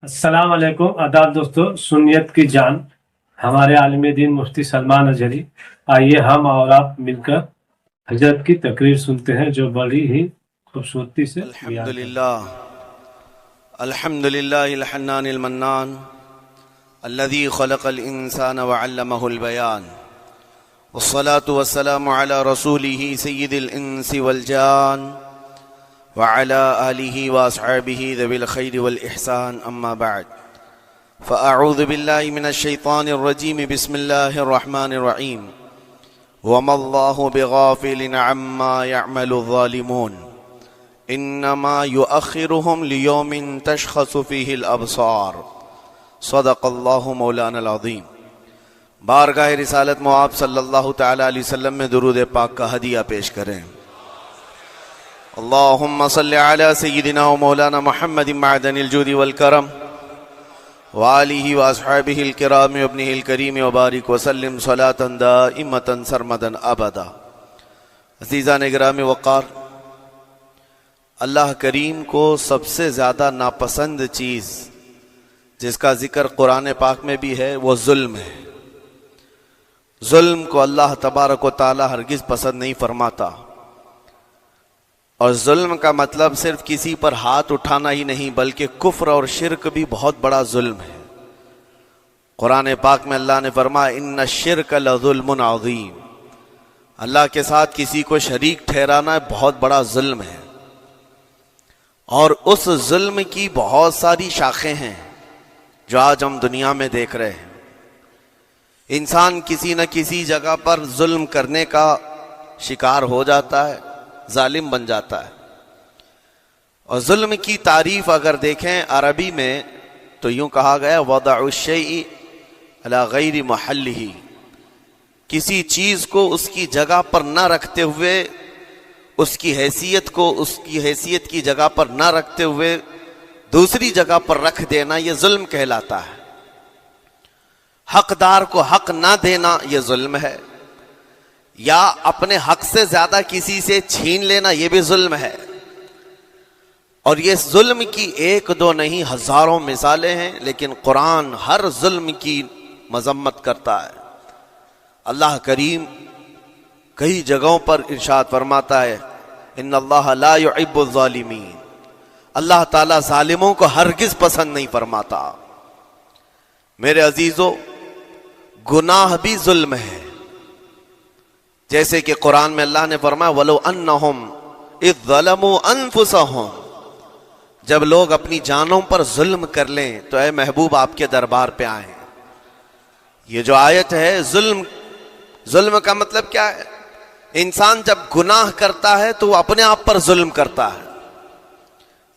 السلام علیکم، آداب دوستو، سنیت کی جان ہمارے عالم دین مفتی سلمان اجہری۔ آئیے ہم اور آپ مل کر حضرت کی تقریر سنتے ہیں جو بڑی ہی خوبصورتی سے بیان کرتے ہیں۔ الحمد لله الحنان المنان الذي خلق الإنسان وعلمه البيان والصلاة والسلام على رسوله سيد الإنس والجان وعلى آله وأصحابه ذوي الخير والإحسان أما بعد فأعوذ بالله من الشيطان الرجيم بسم الله الرحمن الرحيم وما الله بغافل عما يعمل الظالمون انما يؤخرهم ليوم تشخص فيه الابصار صدق اللہ مولانا العظیم۔ بارگاہ رسالت مواب صلی اللہ تعالی علیہ وسلم میں درود پاک کا ہدیہ پیش کریں۔ اللہم صلی علی سیدنا و مولانا محمد معدن الجود والکرم وآلہ واصحابہ الکرام وابنہ الکریم وبارک وسلم صلاة دائمة سرمدا ابدا۔ عزیزان گرامی وقار، اللہ کریم کو سب سے زیادہ ناپسند چیز جس کا ذکر قرآن پاک میں بھی ہے وہ ظلم ہے۔ ظلم کو اللہ تبارک و تعالی ہرگز پسند نہیں فرماتا، اور ظلم کا مطلب صرف کسی پر ہاتھ اٹھانا ہی نہیں بلکہ کفر اور شرک بھی بہت بڑا ظلم ہے۔ قرآن پاک میں اللہ نے فرمایا ان الشرک لظلم عظیم، اللہ کے ساتھ کسی کو شریک ٹھہرانا بہت بڑا ظلم ہے، اور اس ظلم کی بہت ساری شاخیں ہیں جو آج ہم دنیا میں دیکھ رہے ہیں۔ انسان کسی نہ کسی جگہ پر ظلم کرنے کا شکار ہو جاتا ہے، ظالم بن جاتا ہے۔ اور ظلم کی تعریف اگر دیکھیں عربی میں تو یوں کہا گیا وضع الشیء علی غیر محلہ، کسی چیز کو اس کی جگہ پر نہ رکھتے ہوئے، اس کی حیثیت کی جگہ پر نہ رکھتے ہوئے دوسری جگہ پر رکھ دینا، یہ ظلم کہلاتا ہے۔ حقدار کو حق نہ دینا یہ ظلم ہے، یا اپنے حق سے زیادہ کسی سے چھین لینا یہ بھی ظلم ہے۔ اور یہ ظلم کی ایک دو نہیں ہزاروں مثالیں ہیں، لیکن قرآن ہر ظلم کی مذمت کرتا ہے۔ اللہ کریم کئی جگہوں پر ارشاد فرماتا ہے ان اللہ لا يحب الظالمین، اللہ تعالیٰ ظالموں کو ہرگز پسند نہیں فرماتا۔ میرے عزیزو، گناہ بھی ظلم ہے، جیسے کہ قرآن میں اللہ نے فرمایا وَلَوْ أَنَّهُمْ إِذْ ظَلَمُوا أَنفُسَهُمْ، جب لوگ اپنی جانوں پر ظلم کر لیں تو اے محبوب آپ کے دربار پہ آئیں۔ یہ جو آیت ہے ظلم کا مطلب کیا ہے؟ انسان جب گناہ کرتا ہے تو وہ اپنے آپ پر ظلم کرتا ہے۔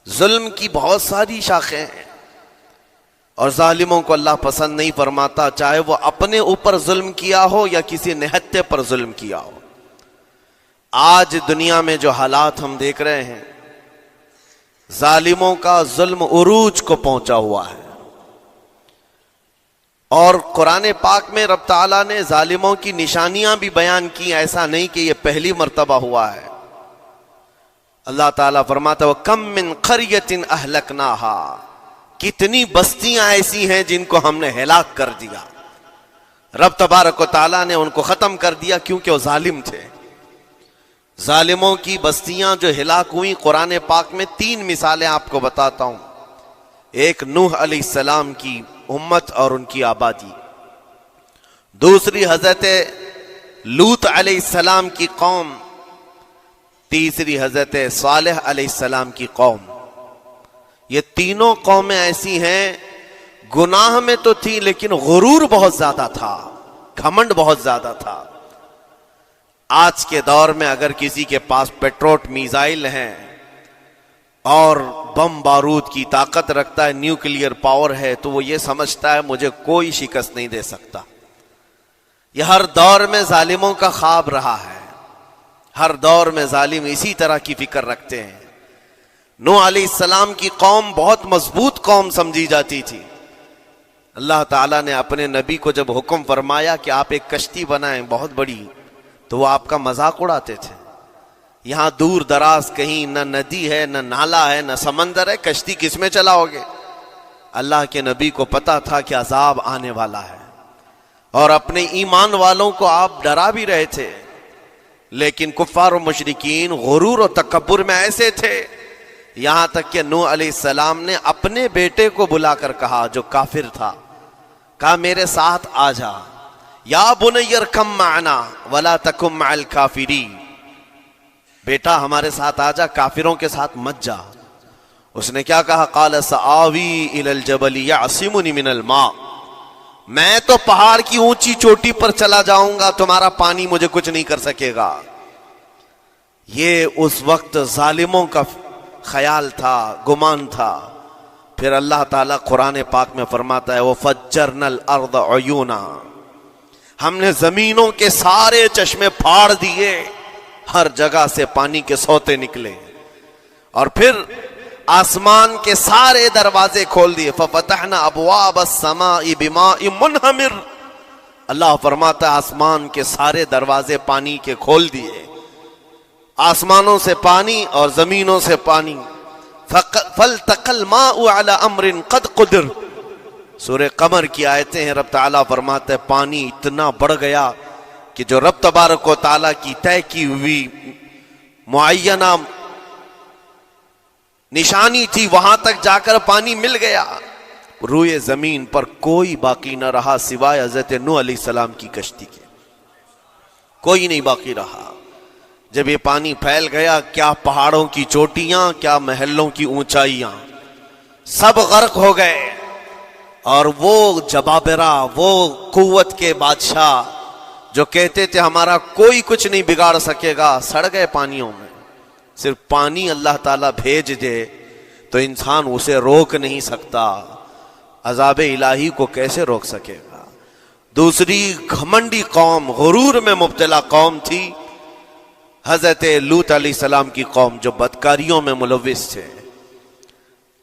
ظلم کی بہت ساری شاخیں ہیں، اور ظالموں کو اللہ پسند نہیں فرماتا، چاہے وہ اپنے اوپر ظلم کیا ہو یا کسی نہتے پر ظلم کیا ہو۔ آج دنیا میں جو حالات ہم دیکھ رہے ہیں، ظالموں کا ظلم عروج کو پہنچا ہوا ہے، اور قرآن پاک میں رب تعالیٰ نے ظالموں کی نشانیاں بھی بیان کی، ایسا نہیں کہ یہ پہلی مرتبہ ہوا ہے۔ اللہ تعالیٰ فرماتا ہے وَكَم مِّن قَرْيَةٍ أَهْلَكْنَاهَا، کتنی بستیاں ایسی ہیں جن کو ہم نے ہلاک کر دیا۔ رب تبارک و تعالیٰ نے ان کو ختم کر دیا کیونکہ وہ ظالم تھے۔ ظالموں کی بستیاں جو ہلاک ہوئیں، قرآن پاک میں 3 مثالیں آپ کو بتاتا ہوں۔ ایک نوح علیہ السلام کی امت اور ان کی آبادی، دوسری حضرت لوط علیہ السلام کی قوم، تیسری حضرت صالح علیہ السلام کی قوم۔ یہ تینوں قومیں ایسی ہیں، گناہ میں تو تھی لیکن غرور بہت زیادہ تھا، گھمنڈ بہت زیادہ تھا۔ آج کے دور میں اگر کسی کے پاس پیٹروٹ میزائل ہیں اور بم بارود کی طاقت رکھتا ہے، نیوکلیئر پاور ہے، تو وہ یہ سمجھتا ہے مجھے کوئی شکست نہیں دے سکتا۔ یہ ہر دور میں ظالموں کا خواب رہا ہے، ہر دور میں ظالم اسی طرح کی فکر رکھتے ہیں۔ نوح علیہ السلام کی قوم بہت مضبوط قوم سمجھی جاتی تھی۔ اللہ تعالیٰ نے اپنے نبی کو جب حکم فرمایا کہ آپ ایک کشتی بنائیں بہت بڑی، تو وہ آپ کا مذاق اڑاتے تھے۔ یہاں دور دراز کہیں نہ ندی ہے، نہ نالا ہے، نہ سمندر ہے، کشتی کس میں چلاؤ گے؟ اللہ کے نبی کو پتا تھا کہ عذاب آنے والا ہے اور اپنے ایمان والوں کو آپ ڈرا بھی رہے تھے، لیکن کفار و مشرکین غرور و تکبر میں ایسے تھے، یہاں تک کہ نوح علیہ السلام نے اپنے بیٹے کو بلا کر کہا جو کافر تھا، کہا میرے ساتھ آ جا، یا بنی ارکم معنا ولا تکن مع الکافرین، بیٹا ہمارے ساتھ آ جا، کافروں کے ساتھ مت جا۔ اس نے کیا کہا؟ قال سآوی الی الجبل یعصمنی من الماء، میں تو پہاڑ کی اونچی چوٹی پر چلا جاؤں گا، تمہارا پانی مجھے کچھ نہیں کر سکے گا۔ یہ اس وقت ظالموں کا خیال تھا، گمان تھا۔ پھر اللہ تعالیٰ قرآن پاک میں فرماتا ہے وَفَجَّرْنَا الْأَرْضَ عُيُونًا، ہم نے زمینوں کے سارے چشمے پھاڑ دیے، ہر جگہ سے پانی کے سوتے نکلے، اور پھر آسمان کے سارے دروازے کھول دیے، فَفَتَحْنَا أَبْوَابَ السَّمَاءِ بِمَاءٍ مُنْهَمِرٍ، اللہ فرماتا ہے آسمان کے سارے دروازے پانی کے کھول دیے، آسمانوں سے پانی اور زمینوں سے پانی۔ فَالْتَقَى الْمَاءُ عَلَى أَمْرٍ قَدْ قُدِرَ، سورہ قمر کی آیتیں ہیں، رب تعالیٰ فرماتا ہے پانی اتنا بڑھ گیا کہ جو رب تبارک و تعالیٰ کی طے کی ہوئی معینہ نشانی تھی وہاں تک جا کر پانی مل گیا، روئے زمین پر کوئی باقی نہ رہا سوائے حضرت نوح علیہ السلام کی کشتی کے، کوئی نہیں باقی رہا۔ جب یہ پانی پھیل گیا، کیا پہاڑوں کی چوٹیاں، کیا محلوں کی اونچائیاں، سب غرق ہو گئے، اور وہ جبابرہ، وہ قوت کے بادشاہ جو کہتے تھے ہمارا کوئی کچھ نہیں بگاڑ سکے گا، سڑ گئے پانیوں میں۔ صرف پانی اللہ تعالیٰ بھیج دے تو انسان اسے روک نہیں سکتا، عذاب الہی کو کیسے روک سکے گا؟ دوسری گھمنڈی قوم، غرور میں مبتلا قوم تھی حضرت لوط علیہ السلام کی قوم، جو بدکاریوں میں ملوث تھے۔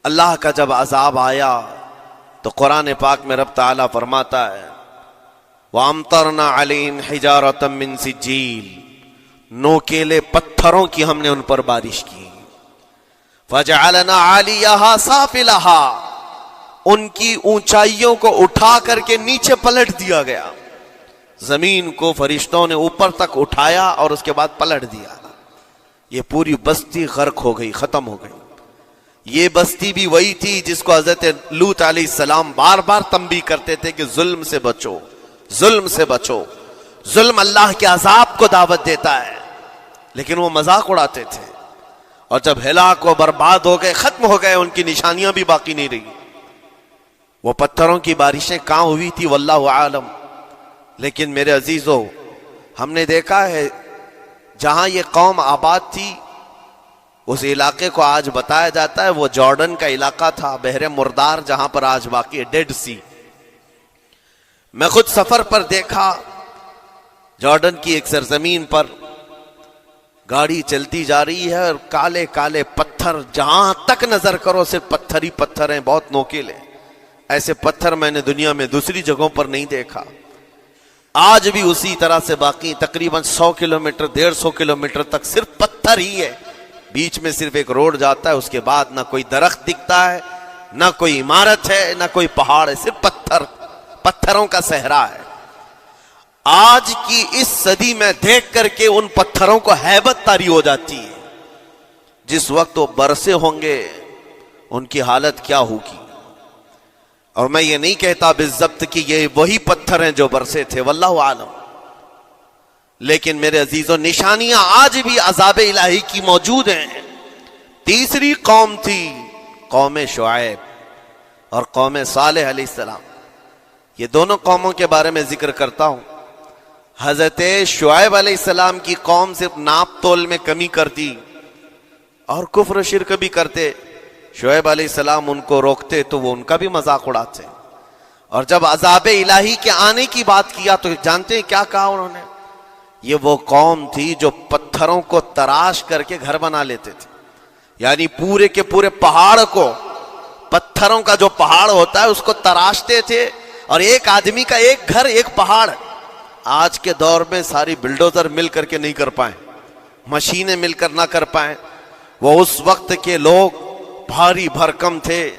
اللہ کا جب عذاب آیا تو قرآن پاک میں رب تعالیٰ فرماتا ہے وَأَمْطَرْنَا عَلَيْهِمْ حِجَارَةً مِّن سِجِّيلٍ، نوکیلے پتھروں کی ہم نے ان پر بارش کی، فَجَعَلْنَا عَالِيَهَا سَافِلَهَا، ان کی اونچائیوں کو اٹھا کر کے نیچے پلٹ دیا گیا، زمین کو فرشتوں نے اوپر تک اٹھایا اور اس کے بعد پلٹ دیا، یہ پوری بستی غرق ہو گئی، ختم ہو گئی۔ یہ بستی بھی وہی تھی جس کو حضرت لوط علیہ السلام بار بار تنبیہ کرتے تھے کہ ظلم سے بچو، ظلم سے بچو، ظلم اللہ کے عذاب کو دعوت دیتا ہے، لیکن وہ مذاق اڑاتے تھے، اور جب ہلاک و برباد ہو گئے، ختم ہو گئے، ان کی نشانیاں بھی باقی نہیں رہی۔ وہ پتھروں کی بارشیں کہاں ہوئی تھی واللہ عالم، لیکن میرے عزیزو ہم نے دیکھا ہے جہاں یہ قوم آباد تھی اس علاقے کو آج بتایا جاتا ہے وہ جارڈن کا علاقہ تھا، بحر مردار، جہاں پر آج باقی ہے ڈیڈ سی۔ میں خود سفر پر دیکھا، جارڈن کی ایک سرزمین پر گاڑی چلتی جا رہی ہے اور کالے کالے پتھر، جہاں تک نظر کرو صرف پتھر ہی پتھر ہیں، بہت نوکیلے، ایسے پتھر میں نے دنیا میں دوسری جگہوں پر نہیں دیکھا۔ آج بھی اسی طرح سے باقی تقریباً 100 کلومیٹر 150 کلومیٹر تک صرف پتھر ہی ہے، بیچ میں صرف ایک روڈ جاتا ہے، اس کے بعد نہ کوئی درخت دکھتا ہے، نہ کوئی عمارت ہے، نہ کوئی پہاڑ ہے، صرف پتھر، پتھروں کا صحرا ہے۔ آج کی اس صدی میں دیکھ کر کے ان پتھروں کو ہیبت طاری ہو جاتی ہے، جس وقت وہ برسے ہوں گے ان کی حالت کیا ہوگی۔ اور میں یہ نہیں کہتا بالضبط کہ یہ وہی پتھر ہیں جو برسے تھے، واللہ عالم، لیکن میرے عزیزوں نشانیاں آج بھی عذاب الہی کی موجود ہیں۔ تیسری قوم تھی قوم شعیب اور قوم صالح علیہ السلام، یہ دونوں قوموں کے بارے میں ذکر کرتا ہوں۔ حضرت شعیب علیہ السلام کی قوم صرف ناپ تول میں کمی کرتی اور کفر و شرک بھی کرتے، شعیب علیہ السلام ان کو روکتے تو وہ ان کا بھی مذاق اڑاتے، اور جب عذاب الہی کے آنے کی بات کیا تو جانتے ہیں کیا کہا انہوں نے؟ یہ وہ قوم تھی جو پتھروں کو تراش کر کے گھر بنا لیتے تھے، یعنی پورے کے پورے پہاڑ کو، پتھروں کا جو پہاڑ ہوتا ہے اس کو تراشتے تھے، اور ایک آدمی کا ایک گھر ایک پہاڑ۔ آج کے دور میں ساری بلڈوزر مل کر کے نہیں کر پائیں، مشینیں مل کر نہ کر پائیں، وہ اس وقت کے لوگ بھاری بھرکم تھے،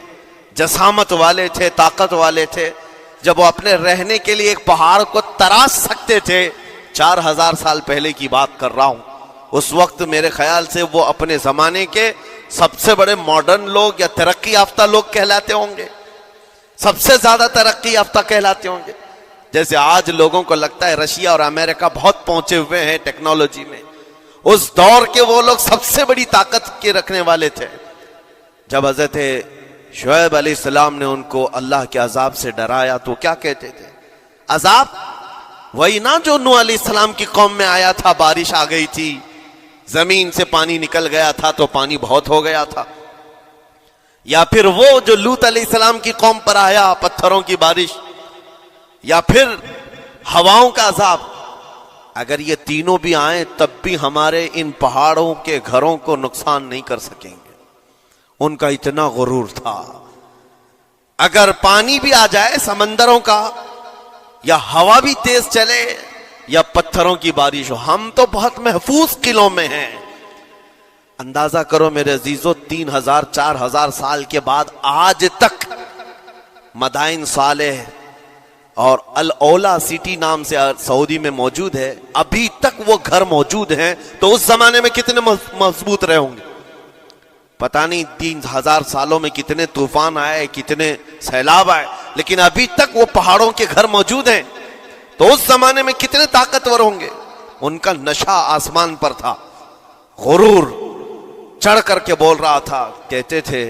جسامت والے تھے، طاقت والے تھے، جب وہ اپنے رہنے کے لیے ایک پہاڑ کو تراش سکتے تھے، 4000 سال پہلے کی بات کر رہا ہوں، اس وقت میرے خیال سے وہ اپنے زمانے کے سب سے بڑے ماڈرن لوگ یا ترقی یافتہ لوگ کہلاتے ہوں گے، سب سے زیادہ ترقی یافتہ کہلاتے ہوں گے. جیسے آج لوگوں کو لگتا ہے رشیا اور امریکہ بہت پہنچے ہوئے ہیں ٹیکنالوجی میں، اس دور کے وہ لوگ سب سے بڑی طاقت کے رکھنے والے تھے. جب حضرت شعیب علیہ السلام نے ان کو اللہ کے عذاب سے ڈرایا تو کیا کہتے تھے؟ عذاب وہی نا جو نوح علیہ السلام کی قوم میں آیا تھا، بارش آ گئی تھی، زمین سے پانی نکل گیا تھا تو پانی بہت ہو گیا تھا، یا پھر وہ جو لوط علیہ السلام کی قوم پر آیا، پتھروں کی بارش، یا پھر ہواؤں کا عذاب. اگر یہ تینوں بھی آئیں تب بھی ہمارے ان پہاڑوں کے گھروں کو نقصان نہیں کر سکیں گے، ان کا اتنا غرور تھا. اگر پانی بھی آ جائے سمندروں کا، یا ہوا بھی تیز چلے، یا پتھروں کی بارش ہو، ہم تو بہت محفوظ قلعوں میں ہیں. اندازہ کرو میرے عزیزو، 3000 4000 سال کے بعد آج تک مدائن صالح اور الاولا سٹی نام سے سعودی میں موجود ہے، ابھی تک وہ گھر موجود ہیں. تو اس زمانے میں کتنے مضبوط رہے ہوں گے؟ پتہ نہیں 3000 سالوں میں کتنے طوفان آئے، کتنے سیلاب آئے، لیکن ابھی تک وہ پہاڑوں کے گھر موجود ہیں. تو اس زمانے میں کتنے طاقتور ہوں گے؟ ان کا نشہ آسمان پر تھا، غرور چڑھ کر کے بول رہا تھا. کہتے تھے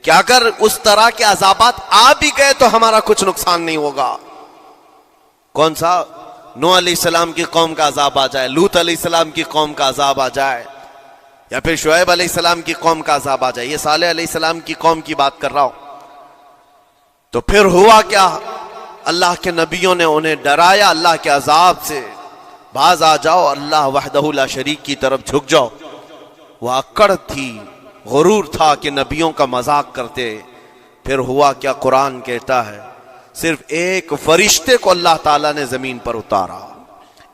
کہ اگر اس طرح کے عذابات آ بھی گئے تو ہمارا کچھ نقصان نہیں ہوگا. کون سا؟ نوح علیہ السلام کی قوم کا عذاب آ جائے، لوط علیہ السلام کی قوم کا عذاب آ جائے، یا پھر شعیب علیہ السلام کی قوم کا عذاب آ جائے. یہ صالح علیہ السلام کی قوم کی بات کر رہا ہوں. تو پھر ہوا کیا؟ اللہ کے نبیوں نے انہیں ڈرایا اللہ کے عذاب سے، باز آ جاؤ، اللہ وحدہ لا شریک کی طرف جھک جاؤ. وہ اکڑ تھی، غرور تھا کہ نبیوں کا مذاق کرتے. پھر ہوا کیا؟ قرآن کہتا ہے صرف ایک فرشتے کو اللہ تعالیٰ نے زمین پر اتارا،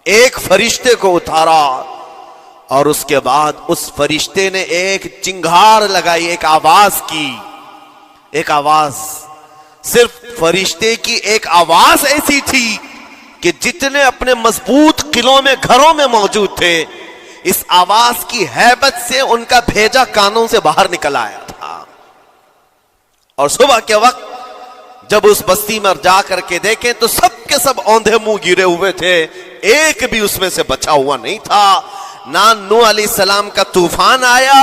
ایک فرشتے کو اتارا، اور اس کے بعد اس فرشتے نے ایک چنگھاڑ لگائی، ایک آواز کی، ایک آواز. صرف فرشتے کی ایک آواز ایسی تھی کہ جتنے اپنے مضبوط قلعوں میں گھروں میں موجود تھے، اس آواز کی ہیبت سے ان کا بھیجا کانوں سے باہر نکل آیا تھا. اور صبح کے وقت جب اس بستی میں جا کر کے دیکھیں تو سب کے سب اوندھے منہ گرے ہوئے تھے، ایک بھی اس میں سے بچا ہوا نہیں تھا. نہ نوح علیہ السلام کا طوفان آیا،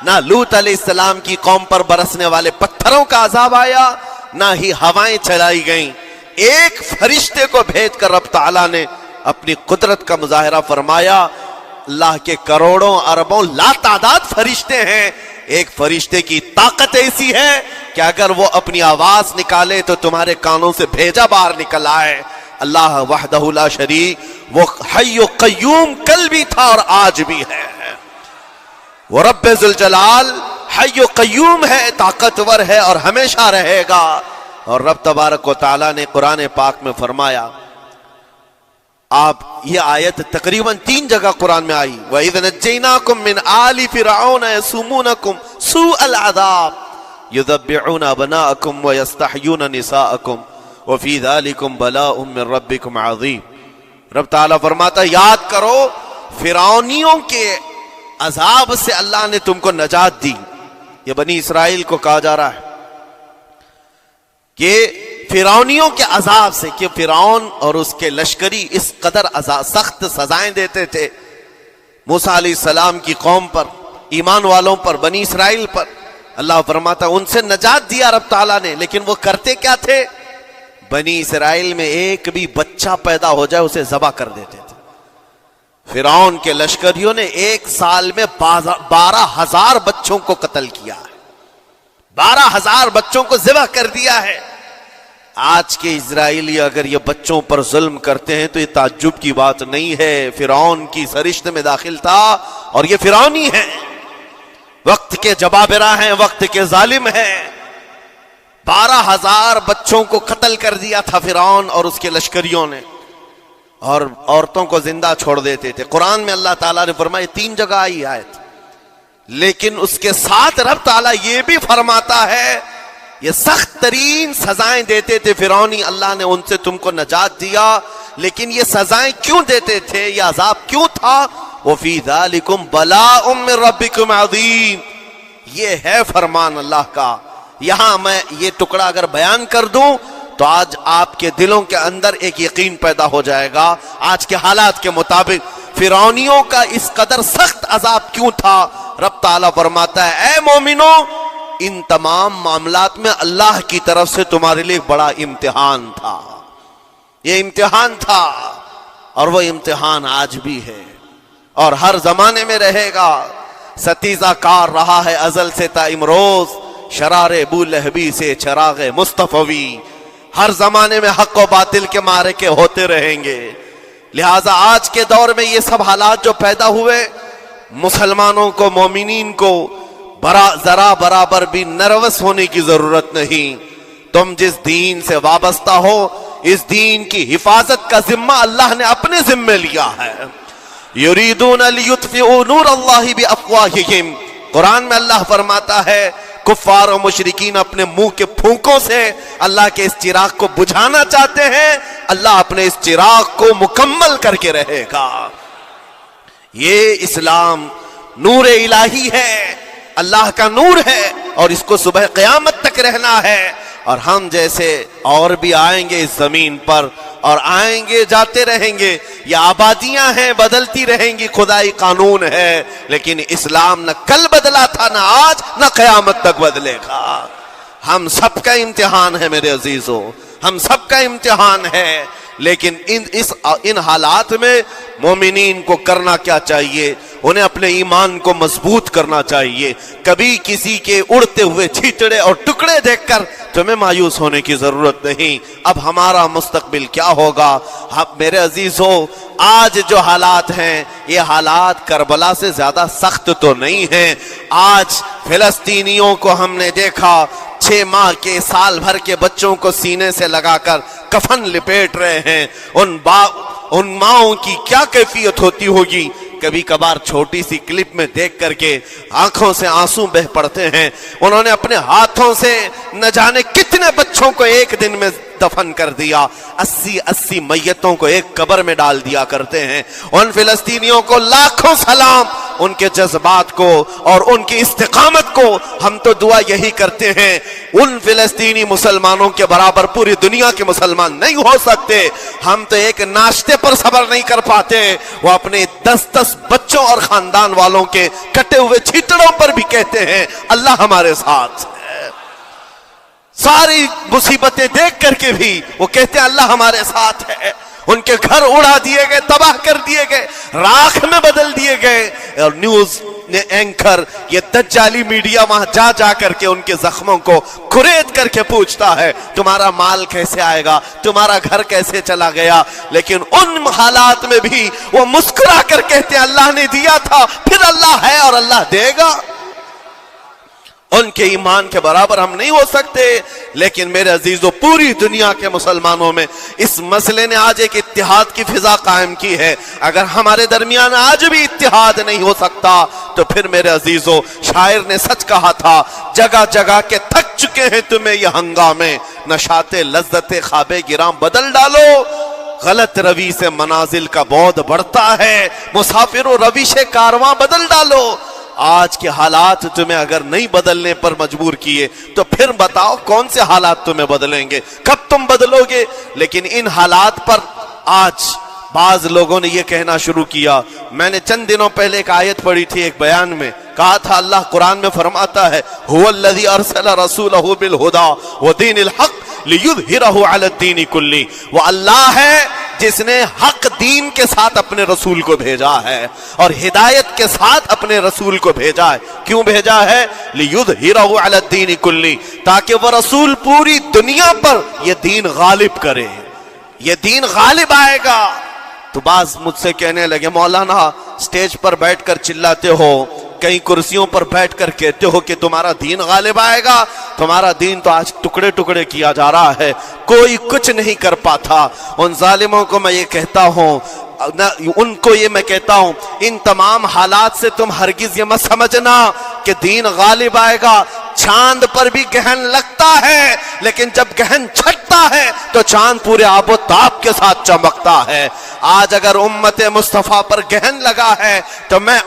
نہ لوط علیہ السلام کی قوم پر برسنے والے پتھروں کا عذاب آیا، نہ ہی ہوائیں چلائی گئیں. ایک فرشتے کو بھیج کر رب تعالیٰ نے اپنی قدرت کا مظاہرہ فرمایا. اللہ کے کروڑوں اربوں لا تعداد فرشتے ہیں، ایک فرشتے کی طاقت ایسی ہے کہ اگر وہ اپنی آواز نکالے تو تمہارے کانوں سے بھیجا باہر نکل آئے. اللہ وحدہ لا شریک، وہ حی و قیوم کل بھی تھا اور آج بھی ہے. وہ رب ذوالجلال حی و قیوم ہے، طاقتور ہے اور ہمیشہ رہے گا. اور رب تبارک و تعالیٰ نے قرآن پاک میں فرمایا، آپ یہ آیت تقریباً 3 جگہ قرآن میں آئی، وَإِذْ نَجَّيْنَاكُمْ مِنْ آلِ فِرْعَوْنَ يَسُومُونَكُمْ سُوءَ الْعَذَابِ يُذَبِّحُونَ أَبْنَاءَكُمْ وَيَسْتَحْيُونَ نِسَاءَكُمْ وَفِي ذَلِكُمْ بَلَاءٌ مِّن رَبِّكُمْ عَظِيمٌ. رب تعالیٰ فرماتا یاد کرو فرعونیوں کے عذاب سے اللہ نے تم کو نجات دی. یہ بنی اسرائیل کو کہا جا رہا ہے کہ فرعونیوں کے عذاب سے، کہ فرعون اور اس کے لشکری اس قدر سخت سزائیں دیتے تھے موسیٰ علیہ السلام کی قوم پر، ایمان والوں پر، بنی اسرائیل پر. اللہ فرماتا ان سے نجات دیا رب تعالیٰ نے، لیکن وہ کرتے کیا تھے؟ بنی اسرائیل میں ایک بھی بچہ پیدا ہو جائے اسے ذبح کر دیتے تھے. فرعون کے لشکریوں نے ایک سال میں 12,000 بچوں کو قتل کیا ہے، 12,000 بچوں کو ذبح کر دیا ہے. آج کے اسرائیلی اگر یہ بچوں پر ظلم کرتے ہیں تو یہ تعجب کی بات نہیں ہے. فرعون کی سرشت میں داخل تھا اور یہ فرعونی ہے، وقت کے جبابرہ ہیں، وقت کے ظالم ہیں. 12,000 بچوں کو قتل کر دیا تھا فرعون اور اس کے لشکریوں نے، اور عورتوں کو زندہ چھوڑ دیتے تھے. قرآن میں اللہ تعالیٰ نے فرمایا 3 جگہ آئی آیت، لیکن اس کے ساتھ رب تعالیٰ یہ بھی فرماتا ہے یہ سخت ترین سزائیں دیتے تھے فرعونی، اللہ نے ان سے تم کو نجات دیا، لیکن یہ سزائیں کیوں دیتے تھے، یہ عذاب کیوں تھا؟ وَفِي ذَلِكُمْ بَلَاءٌ مِّن رَبِّكُمْ عَظِيمٌ، یہ ہے فرمان اللہ کا۔ یہاں میں یہ ٹکڑا اگر بیان کر دوں تو آج آپ کے دلوں کے اندر ایک یقین پیدا ہو جائے گا آج کے حالات کے مطابق فرعونیوں کا اس قدر سخت عذاب کیوں تھا۔ رب تعالیٰ فرماتا ہے اے مومنو، ان تمام معاملات میں اللہ کی طرف سے تمہارے لیے بڑا امتحان تھا، یہ امتحان تھا اور وہ امتحان آج بھی ہے اور ہر زمانے میں رہے گا۔ ستیزہ کار رہا ہے ازل سے تا امروز، شرار ابو لہبی سے چراغ مصطفی، ہر زمانے میں حق و باطل کے معرکے ہوتے رہیں گے۔ لہٰذا آج کے دور میں یہ سب حالات جو پیدا ہوئے، مسلمانوں کو، مومنین کو ذرا برابر بھی نروس ہونے کی ضرورت نہیں۔ تم جس دین سے وابستہ ہو، اس دین کی حفاظت کا ذمہ اللہ نے اپنے ذمہ لیا ہے۔ یریدون لیطفئوا نور اللہ بافواہہم، قرآن میں اللہ فرماتا ہے کفار و مشرکین اپنے منہ کے پھونکوں سے اللہ کے اس چراغ کو بجھانا چاہتے ہیں، اللہ اپنے اس چراغ کو مکمل کر کے رہے گا۔ یہ اسلام نور الہی ہے، اللہ کا نور ہے اور اس کو صبح قیامت تک رہنا ہے۔ اور ہم جیسے اور بھی آئیں گے اس زمین پر اور آئیں گے جاتے رہیں گے، یہ آبادیاں ہیں بدلتی رہیں گی، خدائی قانون ہے، لیکن اسلام نہ کل بدلا تھا، نہ آج، نہ قیامت تک بدلے گا۔ ہم سب کا امتحان ہے میرے عزیزو، ہم سب کا امتحان ہے، لیکن ان حالات میں مومنین کو کرنا کیا چاہیے؟ انہیں اپنے ایمان کو مضبوط کرنا چاہیے۔ کبھی کسی کے اڑتے ہوئے چھیٹڑے اور ٹکڑے دیکھ کر تمہیں مایوس ہونے کی ضرورت نہیں۔ اب ہمارا مستقبل کیا ہوگا؟ میرے عزیزو، آج جو حالات ہیں یہ حالات کربلا سے زیادہ سخت تو نہیں ہیں۔ آج فلسطینیوں کو ہم نے دیکھا 6 ماہ کے، سال بھر کے بچوں کو سینے سے لگا کر کفن لپیٹ رہے ہیں۔ ان ماؤں کی کیا کیفیت ہوتی ہوگی؟ کبھی کبھار چھوٹی سی کلپ میں دیکھ کر کے آنکھوں سے آنسو بہ پڑتے ہیں۔ انہوں نے اپنے ہاتھوں سے نہ جانے کتنے بچوں کو ایک دن میں دفن کر دیا، 80 میتوں کو ایک قبر میں ڈال دیا کرتے ہیں۔ ان فلسطینیوں کو لاکھوں سلام، ان کے جذبات کو اور ان کی استقامت کو ہم تو دعا یہی کرتے ہیں، ان فلسطینی مسلمانوں کے برابر پوری دنیا کے مسلمان نہیں ہو سکتے۔ ہم تو ایک ناشتے پر صبر نہیں کر پاتے، وہ اپنے 10 بچوں اور خاندان والوں کے کٹے ہوئے چھیٹڑوں پر بھی کہتے ہیں اللہ ہمارے ساتھ ہے۔ ساری مصیبتیں دیکھ کر کے بھی وہ کہتے ہیں اللہ ہمارے ساتھ ہے۔ ان کے گھر اڑا دیے گئے، تباہ کر دیے گئے، راکھ میں بدل دیے گئے، اور نیوز اینکر یہ دجالی میڈیا وہاں جا کر کے ان کے زخموں کو کھرید کر کے پوچھتا ہے تمہارا مال کیسے آئے گا، تمہارا گھر کیسے چلا گیا، لیکن ان حالات میں بھی وہ مسکرا کر کہتے ہیں اللہ نے دیا تھا، پھر اللہ ہے اور اللہ دے گا۔ ان کے ایمان کے برابر ہم نہیں ہو سکتے، لیکن میرے عزیزو پوری دنیا کے مسلمانوں میں اس مسئلے نے آج ایک اتحاد کی فضا قائم کی ہے۔ اگر ہمارے درمیان آج بھی اتحاد نہیں ہو سکتا تو پھر میرے عزیزو شاعر نے سچ کہا تھا، جگہ جگہ کے تھک چکے ہیں تمہیں یہ ہنگامے، نشاط لذت خواب گراں بدل ڈالو، غلط روی سے منازل کا بعد بڑھتا ہے، مسافر و روش کارواں بدل ڈالو۔ آج کے حالات تمہیں اگر نہیں بدلنے پر مجبور کیے تو پھر بتاؤ کون سے حالات تمہیں بدلیں گے، کب تم بدلو گے؟ لیکن ان حالات پر آج بعض لوگوں نے یہ کہنا شروع کیا۔ میں نے چند دنوں پہلے ایک آیت پڑھی تھی، ایک بیان میں کہا تھا اللہ قرآن میں فرماتا ہے هو الذی ارسل رسولہ بالہدی ودین الحق لیظہرہ علی الدین کلہ، وہ اللہ ہے جس نے حق دین کے ساتھ اپنے رسول کو بھیجا ہے اور ہدایت کے ساتھ اپنے رسول کو بھیجا ہے۔ کیوں بھیجا ہے؟ لیظہرہ علی الدین کلہ، تاکہ وہ رسول پوری دنیا پر یہ دین غالب کرے، یہ دین غالب آئے گا۔ تو بعض مجھ سے کہنے لگے مولانا سٹیج پر بیٹھ کر چلاتے ہو، کئی کرسیوں پر بیٹھ کر کہتے ہو کہ تمہارا دین غالب آئے گا، تمہارا دین تو آج ٹکڑے ٹکڑے کیا جا رہا ہے، کوئی کچھ نہیں کر پاتا۔ ان ظالموں کو میں یہ کہتا ہوں، ان کو یہ میں کہتا ہوں، ان تمام حالات سے تم ہرگز یہ مت سمجھنا کہ دین غالب آئے گا۔ چاند پر بھی گہن لگتا ہے، لیکن جب گہن چھٹتا ہے تو چاند پورے آب و تاب کے ساتھ چمکتا ہے۔ آج اگر امت مصطفیٰ پر گہن لگا ہے تو میں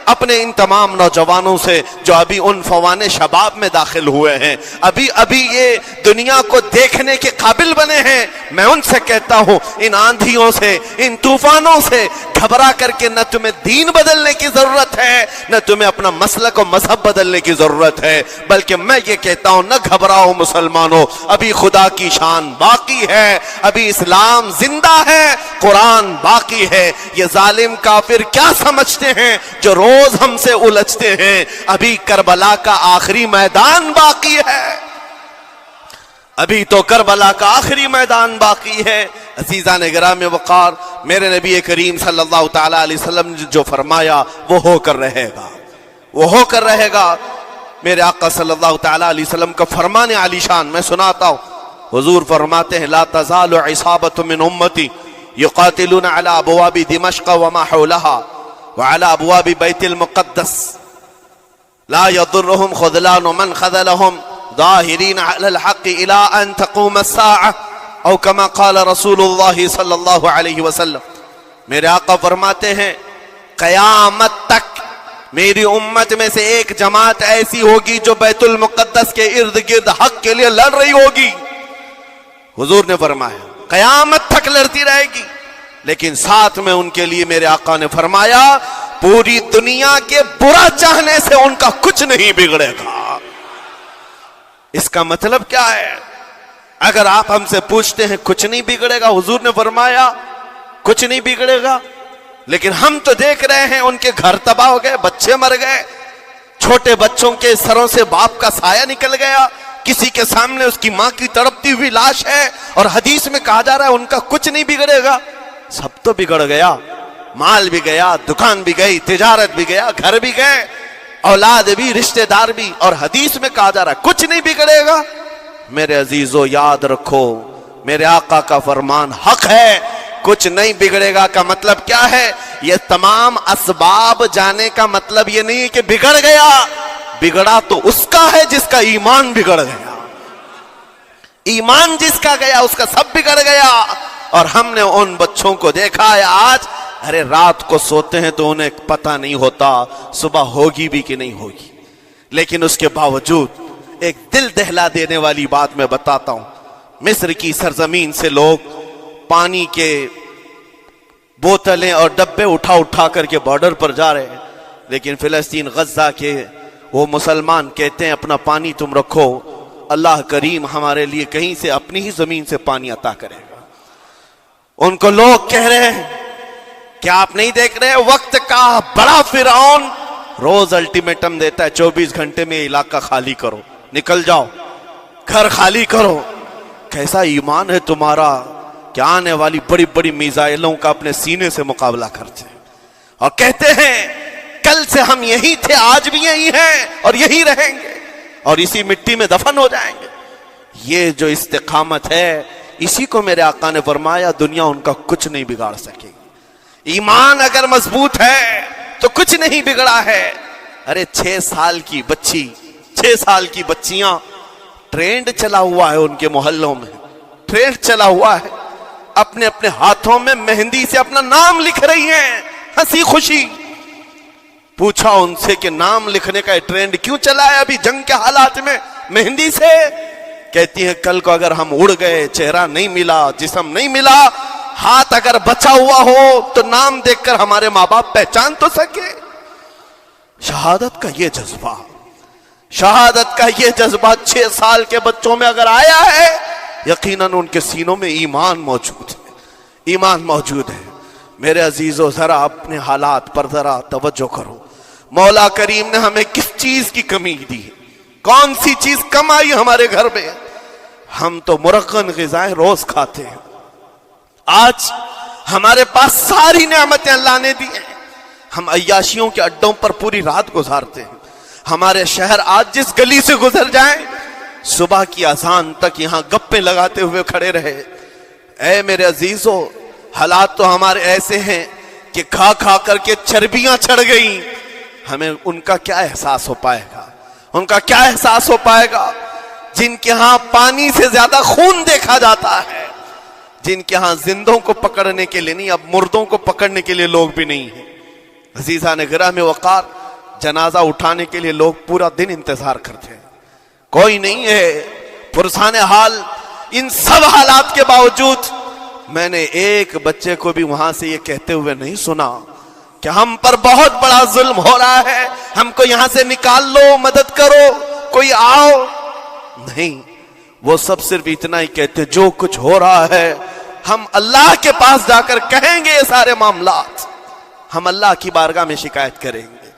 اپنے ان تمام نوجوانوں سے جو ابھی ان فوان شباب میں داخل ہوئے ہیں، ابھی یہ دنیا کو دیکھنے کے قابل بنے ہیں، میں ان سے کہتا ہوں ان آندھیوں سے، ان طوفانوں سے گھبرا کر کے نہ تمہیں دین بدلنے کی ضرورت ہے، نہ تمہیں اپنا مسلک و مذہب بدلنے کی ضرورت ہے، بلکہ میں یہ کہتا ہوں نہ گھبراؤ مسلمانوں، ابھی خدا کی شان باقی ہے، ابھی اسلام زندہ ہے، قرآن باقی ہے۔ یہ ظالم کافر کیا سمجھتے ہیں جو روز ہم سے الجھتے ہیں؟ ابھی کربلا کا آخری میدان باقی ہے، ابھی تو کربلا کا آخری میدان باقی ہے۔ عزیزان گرامی وقار، میرے نبی کریم صلی اللہ تعالی علیہ وسلم نے جو فرمایا وہ ہو کر رہے گا، وہ ہو کر رہے گا۔ میرے آقا صلی اللہ تعالی علیہ وسلم کا فرمان عالی شان میں سناتا ہوں۔ حضور فرماتے ہیں لا تزال عصابۃ من امتی یقاتلون علی ابواب دمشق وما حولها وعلى ابواب بیت المقدس لا يضرهم خذلان من خذلهم ظاہرین علی الحق الى ان تقوم الساعة او کما قال رسول اللہ صلی اللہ علیہ وسلم۔ میرے آقا فرماتے ہیں قیامت تک میری امت میں سے ایک جماعت ایسی ہوگی جو بیت المقدس کے ارد گرد حق کے لیے لڑ رہی ہوگی۔ حضور نے فرمایا قیامت تک لڑتی رہے گی، لیکن ساتھ میں ان کے لیے میرے آقا نے فرمایا پوری دنیا کے برا چاہنے سے ان کا کچھ نہیں بگڑے گا۔ اس کا مطلب کیا ہے؟ اگر آپ ہم سے پوچھتے ہیں کچھ نہیں بگڑے گا، حضور نے فرمایا کچھ نہیں بگڑے گا، لیکن ہم تو دیکھ رہے ہیں ان کے گھر تباہ ہو گئے، بچے مر گئے، چھوٹے بچوں کے سروں سے باپ کا سایہ نکل گیا، کسی کے سامنے اس کی ماں کی تڑپتی ہوئی لاش ہے، اور حدیث میں کہا جا رہا ہے ان کا کچھ نہیں بگڑے گا۔ سب تو بگڑ گیا، مال بھی گیا، دکان بھی گئی، تجارت بھی گیا، گھر بھی گئے، اولاد بھی، رشتہ دار بھی، اور حدیث میں کہا جا رہا ہے کچھ نہیں بگڑے گا۔ میرے عزیزو یاد رکھو میرے آقا کا فرمان حق ہے، کچھ نہیں بگڑے گا کا مطلب کیا ہے؟ یہ تمام اسباب جانے کا مطلب یہ نہیں کہ بگڑ گیا، بگڑا تو اس کا ہے جس کا ایمان بگڑ گیا، ایمان جس کا گیا اس کا سب بگڑ گیا۔ اور ہم نے ان بچوں کو دیکھا ہے آج، ارے رات کو سوتے ہیں تو انہیں پتہ نہیں ہوتا صبح ہوگی بھی کہ نہیں ہوگی، لیکن اس کے باوجود ایک دل دہلا دینے والی بات میں بتاتا ہوں۔ مصر کی سرزمین سے لوگ پانی کے بوتلیں اور ڈبے اٹھا کر کے بارڈر پر جا رہے ہیں، لیکن فلسطین غزہ کے وہ مسلمان کہتے ہیں اپنا پانی تم رکھو، اللہ کریم ہمارے لیے کہیں سے اپنی ہی زمین سے پانی عطا کرے گا۔ ان کو لوگ کہہ رہے ہیں کیا آپ نہیں دیکھ رہے وقت کا بڑا فرعون روز الٹیمیٹم دیتا ہے 24 گھنٹے میں علاقہ خالی کرو، نکل جاؤ، گھر خالی کرو۔ کیسا ایمان ہے تمہارا کہ آنے والی بڑی بڑی میزائلوں کا اپنے سینے سے مقابلہ کرتے ہیں، اور کہتے ہیں کل سے ہم یہی تھے، آج بھی یہی ہیں اور یہی رہیں گے اور اسی مٹی میں دفن ہو جائیں گے۔ یہ جو استقامت ہے، اسی کو میرے آقا نے فرمایا دنیا ان کا کچھ نہیں بگاڑ سکے گی۔ ایمان اگر مضبوط ہے تو کچھ نہیں بگڑا ہے۔ ارے 6 سال کی بچی، 6 سال کی بچیاں، ٹرینڈ چلا ہوا ہے ان کے محلوں میں، ٹرینڈ چلا ہوا ہے، اپنے اپنے ہاتھوں میں مہندی سے اپنا نام لکھ رہی ہیں ہنسی خوشی۔ پوچھا ان سے کہ نام لکھنے کا ٹرینڈ کیوں چلا ہے ابھی جنگ کے حالات میں مہندی سے؟ کہتی ہیں کل کو اگر ہم اڑ گئے، چہرہ نہیں ملا، جسم نہیں ملا، ہاتھ اگر بچا ہوا ہو تو نام دیکھ کر ہمارے ماں باپ پہچان تو سکے۔ شہادت کا یہ جذبہ، شہادت کا یہ جذبہ 6 سال کے بچوں میں اگر آیا ہے، یقیناً ان کے سینوں میں ایمان موجود ہے، ایمان موجود ہے۔ میرے عزیزو ذرا اپنے حالات پر ذرا توجہ کرو، مولا کریم نے ہمیں کس چیز کی کمی دی ہے؟ کون سی چیز کم آئی ہمارے گھر میں؟ ہم تو مرغن غذائیں روز کھاتے ہیں، آج ہمارے پاس ساری نعمتیں اللہ نے دی ہیں، ہم عیاشیوں کے اڈوں پر پوری رات گزارتے ہیں۔ ہمارے شہر آج جس گلی سے گزر جائیں صبح کی اذان تک یہاں گپے لگاتے ہوئے کھڑے رہے۔ اے میرے عزیزو، حالات تو ہمارے ایسے ہیں کہ کھا کھا کر کے چربیاں چڑھ گئیں، ہمیں ان کا کیا احساس ہو پائے گا؟ ان کا کیا احساس ہو پائے گا جن کے ہاں پانی سے زیادہ خون دیکھا جاتا ہے، جن کے ہاں زندوں کو پکڑنے کے لیے نہیں، اب مردوں کو پکڑنے کے لیے لوگ بھی نہیں ہیں۔ عزیزان گرامی وقار، جنازہ اٹھانے کے لیے لوگ پورا دن انتظار کرتے ہیں، کوئی نہیں ہے۔ پرسان حال ان سب حالات کے باوجود میں نے ایک بچے کو بھی وہاں سے یہ کہتے ہوئے نہیں سنا کہ ہم پر بہت بڑا ظلم ہو رہا ہے، ہم کو یہاں سے نکال لو، مدد کرو، کوئی آؤ، نہیں۔ وہ سب صرف اتنا ہی کہتے جو کچھ ہو رہا ہے ہم اللہ کے پاس جا کر کہیں گے، یہ سارے معاملات ہم اللہ کی بارگاہ میں شکایت کریں گے۔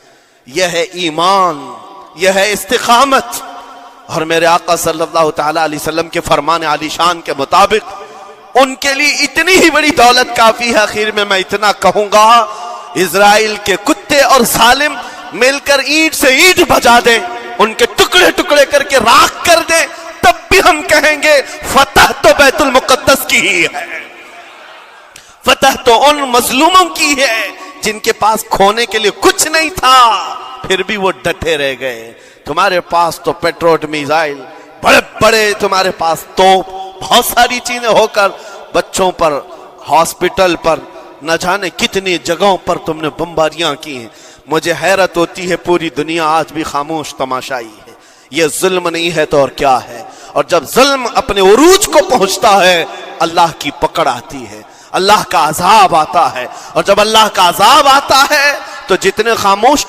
یہ ہے ایمان، یہ ہے استقامت۔ اور میرے آقا صلی اللہ تعالی علیہ وسلم کے فرمان عالی شان کے مطابق ان کے لیے اتنی ہی بڑی دولت کافی ہے۔ آخر میں اتنا کہوں گا، اسرائیل کے کتے اور ظالم مل کر اینٹ سے اینٹ بجا دیں، ان کے ٹکڑے ٹکڑے کر کے راکھ کر دیں، تب بھی ہم کہیں گے فتح تو بیت المقدس کی ہی ہے، فتح تو ان مظلوموں کی ہے جن کے پاس کھونے کے لیے کچھ نہیں تھا، پھر بھی وہ ڈٹے رہ گئے۔ تمہارے پاس تو پیٹروٹ میزائل، بڑے بڑے تمہارے پاس توپ، بہت ساری چیزیں ہو کر بچوں پر، ہاسپٹل پر، نہ جانے کتنی جگہوں پر تم نے بمباریاں کی ہیں۔ مجھے حیرت ہوتی ہے پوری دنیا آج بھی خاموش تماشائی ہے۔ یہ ظلم نہیں ہے تو اور کیا ہے؟ اور جب ظلم اپنے عروج کو پہنچتا ہے اللہ کی پکڑ آتی ہے، اللہ کا عذاب آتا ہے، اور جب اللہ کا عذاب آتا ہے تو جتنے خاموش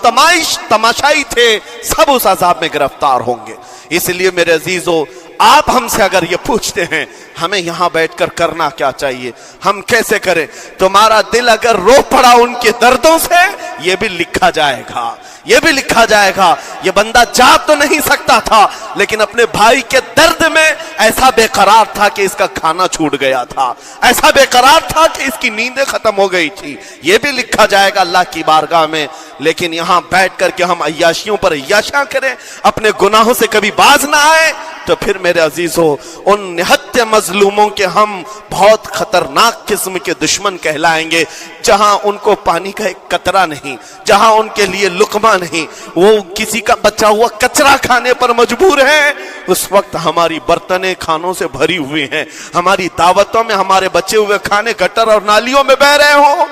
تماشائی تھے سب اس عذاب میں گرفتار ہوں گے۔ اس لیے میرے عزیزو، آپ ہم سے اگر یہ پوچھتے ہیں ہمیں یہاں بیٹھ کر کرنا کیا چاہیے، ہم کیسے کریں، تمہارا دل اگر رو پڑا ان کے دردوں سے، یہ بھی لکھا جائے گا، یہ بھی لکھا جائے گا۔ یہ بندہ جا تو نہیں سکتا تھا لیکن اپنے بھائی کے درد میں ایسا بے قرار تھا کہ اس کا کھانا چھوٹ گیا تھا، ایسا بے قرار تھا کہ اس کی نیندیں ختم ہو گئی تھی، یہ بھی لکھا جائے گا اللہ کی بارگاہ میں۔ لیکن یہاں بیٹھ کر کے ہم عیاشیوں پر عیاشیاں کریں، اپنے گناہوں سے کبھی باز نہ آئے، تو پھر میرے عزیزو ان نہت مظلوموں کے ہم بہت خطرناک قسم کے دشمن کہلائیں گے، جہاں ان کو پانی کا ایک قطرہ نہیں، جہاں ان کے لیے لقمہ نہیں، وہ کسی کا بچا ہوا کچرا کھانے پر مجبور ہیں۔ اس وقت ہماری برتنیں کھانوں سے بھری ہوئی ہیں، ہماری دعوتوں میں ہمارے بچے ہوئے کھانے گٹر اور نالیوں میں بہ رہے ہوں۔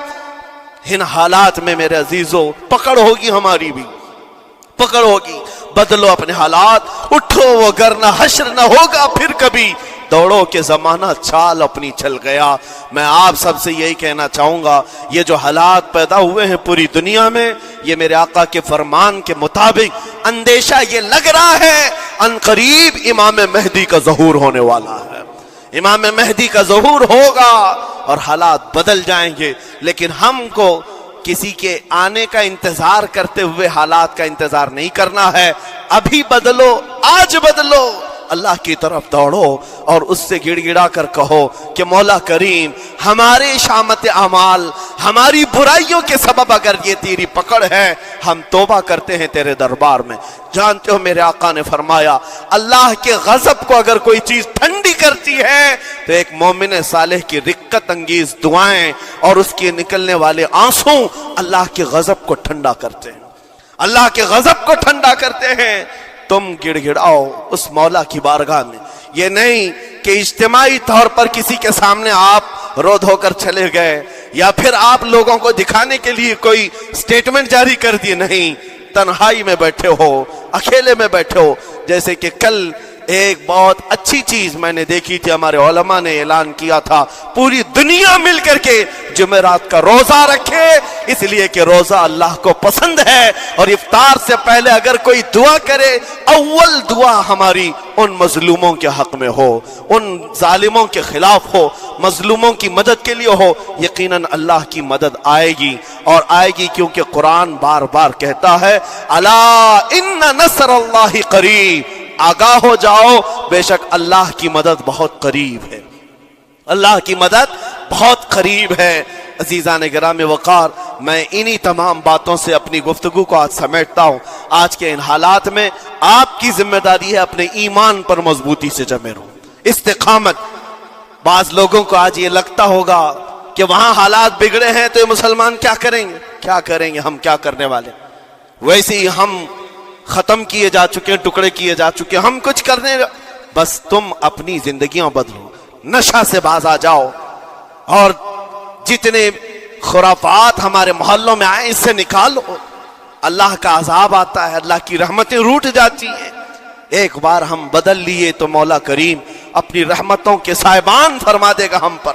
ان حالات میں میرے عزیزو پکڑ ہوگی، ہماری بھی پکڑ ہوگی۔ بدلو اپنے حالات، اٹھو وگرنہ حشر نہ ہوگا پھر کبھی، دوڑو کہ زمانہ چال اپنی چل گیا۔ میں آپ سب سے یہی کہنا چاہوں گا، یہ جو حالات پیدا ہوئے ہیں پوری دنیا میں، یہ میرے آقا کے فرمان کے مطابق اندیشہ یہ لگ رہا ہے ان قریب امام مہدی کا ظہور ہونے والا ہے، امام مہدی کا ظہور ہوگا اور حالات بدل جائیں گے۔ لیکن ہم کو کسی کے آنے کا انتظار کرتے ہوئے حالات کا انتظار نہیں کرنا ہے۔ ابھی بدلو، آج بدلو، اللہ کی طرف دوڑو اور اس سے گڑ گڑا کر کہو کہ مولا کریم، ہمارے شامت اعمال، ہماری برائیوں کے سبب اگر یہ تیری پکڑ ہے، ہم توبہ کرتے ہیں تیرے دربار میں۔ جانتے ہو میرے آقا نے فرمایا، اللہ کے غضب کو اگر کوئی چیز ٹھنڈی کرتی ہے تو ایک مومن صالح کی رقت انگیز دعائیں اور اس کے نکلنے والے آنسو اللہ کے غضب کو ٹھنڈا کرتے ہیں، اللہ کے غضب کو ٹھنڈا کرتے ہیں۔ تم گڑ گڑاؤ اس مولا کی بارگاہ میں، یہ نہیں کہ اجتماعی طور پر کسی کے سامنے آپ رو دھو کر چلے گئے یا پھر آپ لوگوں کو دکھانے کے لیے کوئی سٹیٹمنٹ جاری کر دیے، نہیں، تنہائی میں بیٹھے ہو، اکیلے میں بیٹھے ہو۔ جیسے کہ کل ایک بہت اچھی چیز میں نے دیکھی تھی، ہمارے علماء نے اعلان کیا تھا پوری دنیا مل کر کے جمعرات کا روزہ رکھے، اس لیے کہ روزہ اللہ کو پسند ہے، اور افطار سے پہلے اگر کوئی دعا کرے، اول دعا ہماری ان مظلوموں کے حق میں ہو، ان ظالموں کے خلاف ہو، مظلوموں کی مدد کے لیے ہو، یقیناً اللہ کی مدد آئے گی، اور آئے گی کیونکہ قرآن بار بار کہتا ہے الا ان نصر اللہ قریب، آگاہ ہو جاؤ، بے شک اللہ کی مدد بہت قریب ہے، اللہ کی مدد بہت قریب ہے۔ عزیزان گرامی وقار، میں انہی تمام باتوں سے اپنی گفتگو کو آج سمیٹتا ہوں۔ آج کے ان حالات میں آپ کی ذمہ داری ہے اپنے ایمان پر مضبوطی سے جمے رہو، استقامت۔ بعض لوگوں کو آج یہ لگتا ہوگا کہ وہاں حالات بگڑے ہیں تو یہ مسلمان کیا کریں گے، کیا کریں گے، ہم کیا کرنے والے۔ ویسے ہی ہم ختم کیے جا چکے، ٹکڑے کیے جا چکے، ہم کچھ کرنے، بس تم اپنی زندگیاں بدلو، نشہ سے باز آ جاؤ، اور جتنے خرافات ہمارے محلوں میں آئے اس سے نکالو۔ اللہ کا عذاب آتا ہے، اللہ کی رحمتیں روٹ جاتی ہیں۔ ایک بار ہم بدل لیے تو مولا کریم اپنی رحمتوں کے سائبان فرما دے گا ہم پر،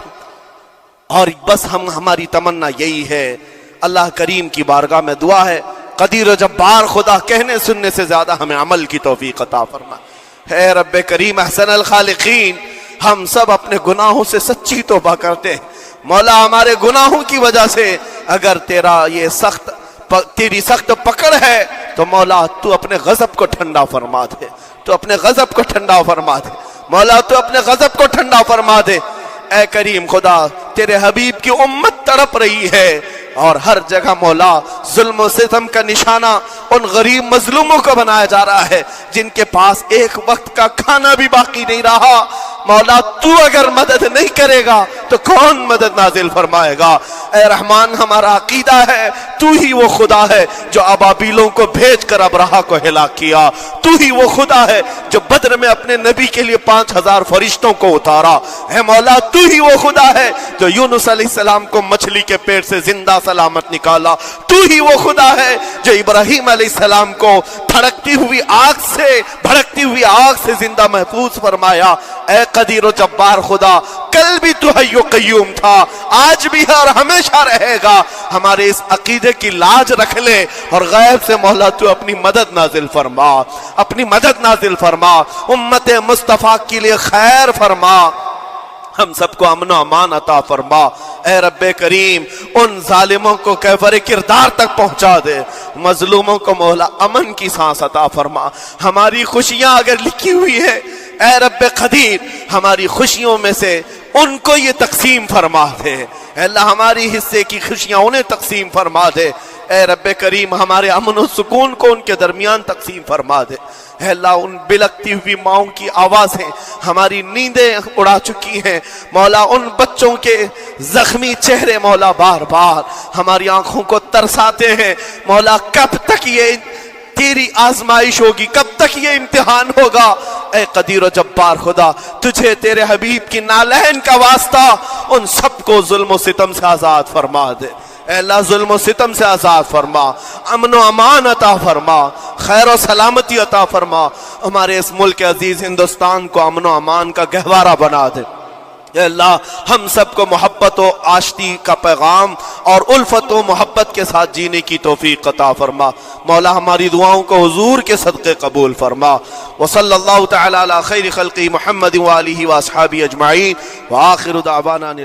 اور بس ہماری تمنا یہی ہے۔ اللہ کریم کی بارگاہ میں دعا ہے، قدیر و جبار خدا کہنے سننے سے زیادہ ہمیں عمل کی توفیق عطا فرما۔ اے رب کریم احسن الخالقین، ہم سب اپنے گناہوں سے سچی توبہ کرتے ہیں مولا، ہمارے گناہوں کی وجہ سے اگر تیری سخت پکڑ ہے تو مولا تو اپنے غضب کو ٹھنڈا فرما دے، تو اپنے غضب کو ٹھنڈا فرما دے مولا، تو اپنے غضب کو ٹھنڈا فرما دے۔ اے کریم خدا، تیرے حبیب کی امت تڑپ رہی ہے، اور ہر جگہ مولا ظلم و ستم کا نشانہ ان غریب مظلوموں کو بنایا جا رہا ہے جن کے پاس ایک وقت کا کھانا بھی باقی نہیں رہا۔ مولا تو اگر مدد نہیں کرے گا تو کون مدد نازل فرمائے گا؟ اے رحمان، ہمارا عقیدہ ہے تو ہی وہ خدا ہے جو ابابیلوں کو بھیج کر ابرہا کو ہلاک کیا، تو ہی وہ خدا ہے جو بدر میں اپنے نبی کے لیے 5000 فرشتوں کو اتارا۔ اے مولا، تو ہی وہ خدا ہے جو یونس علیہ السلام کو مچھلی کے پیٹ سے زندہ سلامت نکالا، تو ہی وہ خدا ہے جو ابراہیم علیہ السلام کو بھڑکتی ہوئی آگ سے زندہ محفوظ فرمایا۔ اے قدیر و جبار خدا، کل بھی تو حی و قیوم تھا، آج بھی ہے اور ہمیشہ رہے گا۔ ہمارے اس عقیدے کی لاج رکھ لے، اور غیب سے مولا تو اپنی مدد نازل فرما، اپنی مدد نازل فرما، امت مصطفیٰ کے لیے خیر فرما، ہم سب کو امن و امان عطا فرما۔ اے رب کریم، ان ظالموں کو کیفر کردار تک پہنچا دے، مظلوموں کو مولا امن کی سانس عطا فرما۔ ہماری خوشیاں اگر لکھی ہوئی ہے اے رب قدیر، ہماری خوشیوں میں سے ان کو یہ تقسیم فرما دے۔ اے اللہ، ہماری حصے کی خوشیاں انہیں تقسیم فرما دے۔ اے رب کریم، ہمارے امن و سکون کو ان کے درمیان تقسیم فرما دے۔ اے اللہ، ان بلکتی ہوئی ماؤں کی آوازیں ہماری نیندیں اڑا چکی ہیں مولا، ان بچوں کے زخمی چہرے مولا بار بار ہماری آنکھوں کو ترساتے ہیں مولا۔ کب تک یہ تیری آزمائش ہوگی، کب تک یہ امتحان ہوگا؟ اے قدیر و جبار خدا، تجھے تیرے حبیب کی نالین کا واسطہ ان سب کو ظلم و ستم سے آزاد فرما دے۔ اے اللہ، ظلم و ستم سے آزاد فرما، امن و امان عطا فرما، خیر و سلامتی عطا فرما، ہمارے اس ملک عزیز ہندوستان کو امن و امان کا گہوارہ بنا دے۔ اے اللہ، ہم سب کو محبت و آشتی کا پیغام اور الفت و محبت کے ساتھ جینے کی توفیق عطا فرما مولا، ہماری دعاؤں کو حضور کے صدقے قبول فرما۔ وصلی اللہ تعالی علی خیر خلقہ محمد وآلہ واصحابہ اجمعین، وآخر دعوانا